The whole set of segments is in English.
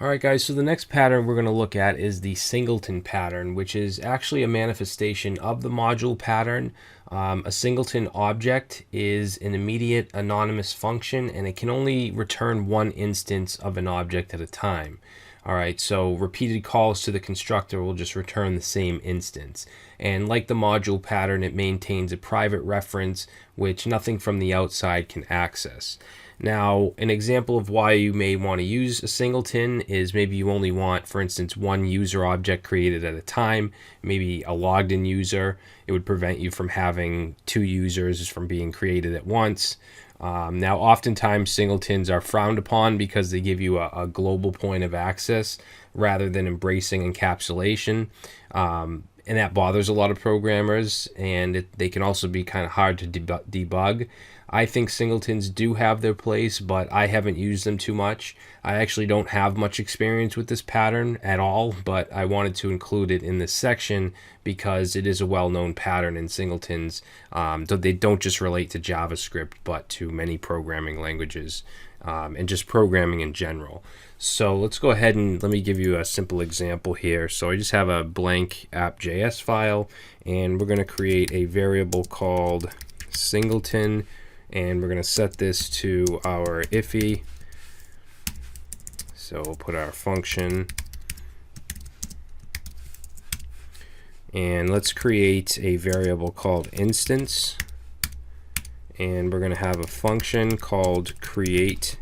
Alright guys, so the next pattern we're going to look at is the singleton pattern, which is actually a manifestation of the module pattern. A singleton object is an immediate anonymous function, and it can only return one instance of an object at a time. Alright, so repeated calls to the constructor will just return the same instance. And like the module pattern, it maintains a private reference which nothing from the outside can access. Now, an example of why you may want to use a singleton is maybe you only want, for instance, one user object created at a time, maybe a logged in user. It would prevent you from having two users from being created at once. Now, oftentimes singletons are frowned upon because they give you a global point of access rather than embracing encapsulation. And that bothers a lot of programmers, and they can also be kind of hard to debug. I think singletons do have their place, but I haven't used them too much. I actually don't have much experience with this pattern at all, but I wanted to include it in this section because it is a well-known pattern in singletons. They don't just relate to JavaScript, but to many programming languages and just programming in general. So let's go ahead and let me give you a simple example here. So I just have a blank app.js file, and we're going to create a variable called singleton, and we're going to set this to our iffy. So we'll put our function, and let's create a variable called instance, and we're going to have a function called create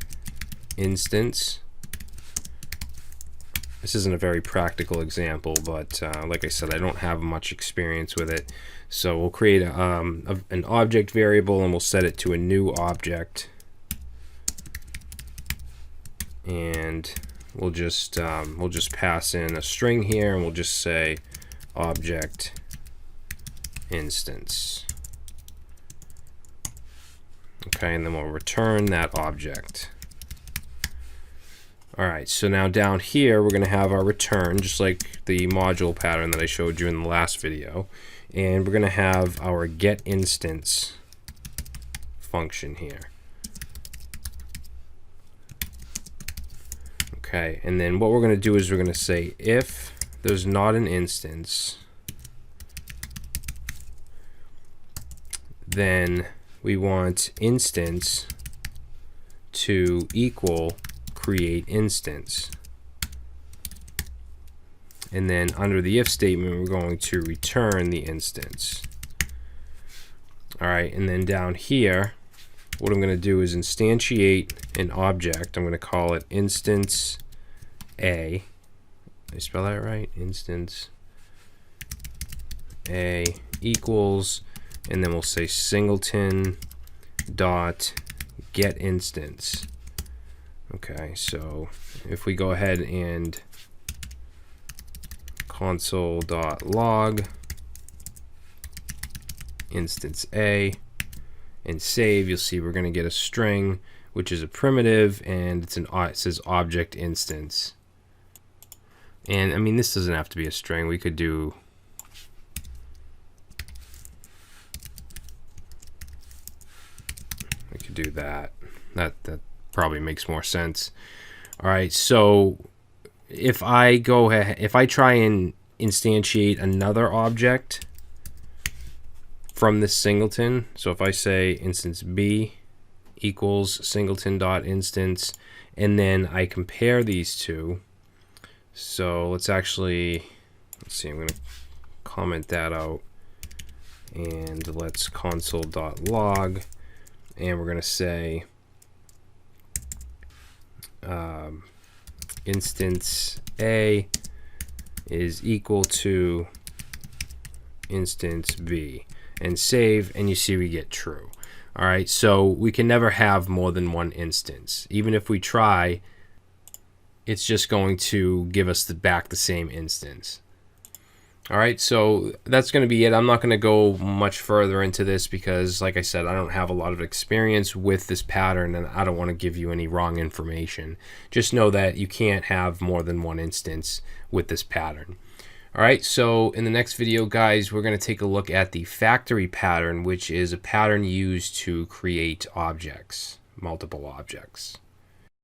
instance. This isn't a very practical example, but like I said, I don't have much experience with it. So we'll create an object variable, and we'll set it to a new object. And we'll just pass in a string here, and we'll just say object instance. Okay, and then we'll return that object. Alright, so now down here we're going to have our return, just like the module pattern that I showed you in the last video. And we're going to have our getInstance function here. Okay, and then what we're going to do is we're going to say if there's not an instance, then we want instance to equal create instance. And then under the if statement, we're going to return the instance. All right, and then down here, what I'm going to do is instantiate an object. I'm going to call it instance A. Did I spell that right? Instance A equals, and then we'll say singleton dot get instance. Okay, so if we go ahead and console.log instance A and save, you'll see we're going to get a string, which is a primitive, and it says object instance. And I mean, this doesn't have to be a string. We could do that. That probably makes more sense. All right, so if I try and instantiate another object from this singleton, so if I say instance B equals singleton.instance, and then I compare these two, so let's see, I'm going to comment that out, and let's console.log, and we're going to say instance A is equal to instance B, and save, and you see we get true. All right, so we can never have more than one instance. Even if we try, it's just going to give us back the same instance. All right, so that's going to be it. I'm not going to go much further into this because, like I said, I don't have a lot of experience with this pattern, and I don't want to give you any wrong information. Just know that you can't have more than one instance with this pattern. All right, so in the next video, guys, we're going to take a look at the factory pattern, which is a pattern used to create objects, multiple objects.